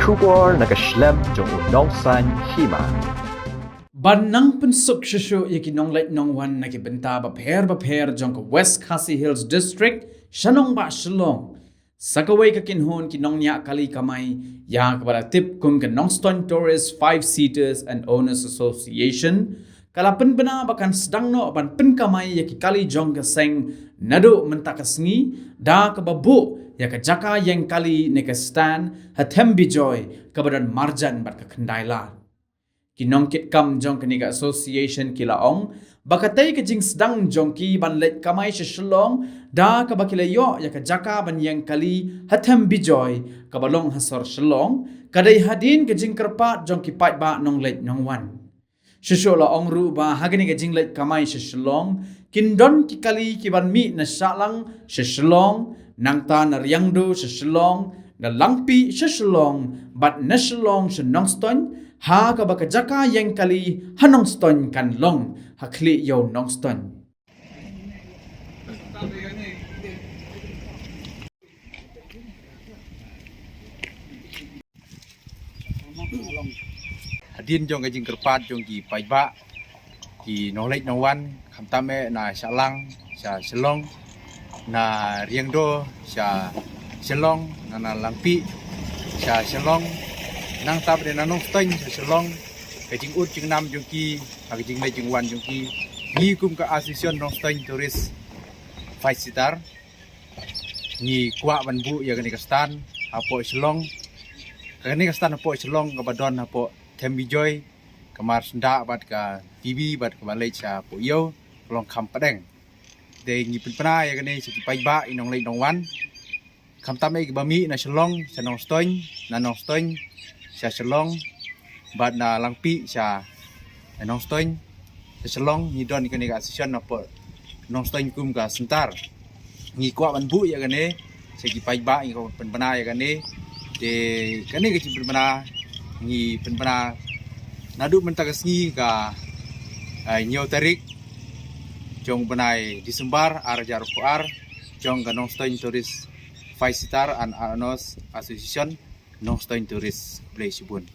Shubor nakaslem jong unongsan hima. Banang pensuk shushu yaki nong let nong wan naki benta ba pher jong ka West Khasi Hills District shanong ba shalong. Sakaway ka kinhon ki nong niya kali kamay ya kabara tip kung ka Nongston Tourist 5-Seaters and Owners Association kalapan bena bakan sedang no ban pen kamay yaki kali jong ka seng nado mentakasngi da kababu ya ka jaka yang kali neka stan hatem bijoy kabadan marjan bat ka kendailan. Kinong kit kam jong kaniga association kilaong bakatay ka jing sedang jong ki ban let kamay sa shalong da ka bakilayo ya ka jaka ban yang kali hatem bijoy kabalong hasor shalong kaday hadin ka jing kerpat jong ki pat ba nong let nong wan shusho la ong ru ba hagani ka jing let kamay sa shalong kindon ki kali ki ban mi na salang sa shalong nang ta na riangdo sa shalong na langpi sa shalong bat na shalong sa Nongston ha ka baka jaka yang kali Nongston kan long hakli yo Nongston. Hadin jong kajing kerpat jong ki paiba ki nolek nawan kamtame na salang sa selong na riangdo sa selong na langpi sa selong nang tab de nanong stoin sa selong kajing ut jing nam jong ki kajing le jing wan jong ki ni kum ka asosiasyon nong stoin tourist 5-seater ni kwa ban bu ya kani kastan apo selong kani kastan apo selong ka badon apo Tembi Joy kamar senda bat ka TV bat ka balai cha po yo long kham padeng de ngi pena ya kani si paiba inong lei nong wan kham tam ei bami na selong sa nong stoin na nong stoin sa selong bat na langpi sa nong stoin sa selong ni don kani ka asosiasyon na po nong stoin kum ka sentar ngi kwa ban bu ya kani si paiba ngi ko pena ya kani de kani ka si pena ngi penpana nadu mentakasngi ka nyo tarik jong benai Disembar arjar puar jong ka Nongston Tourist 5-Seater and Owners Association Nongston Tourist Place Subun.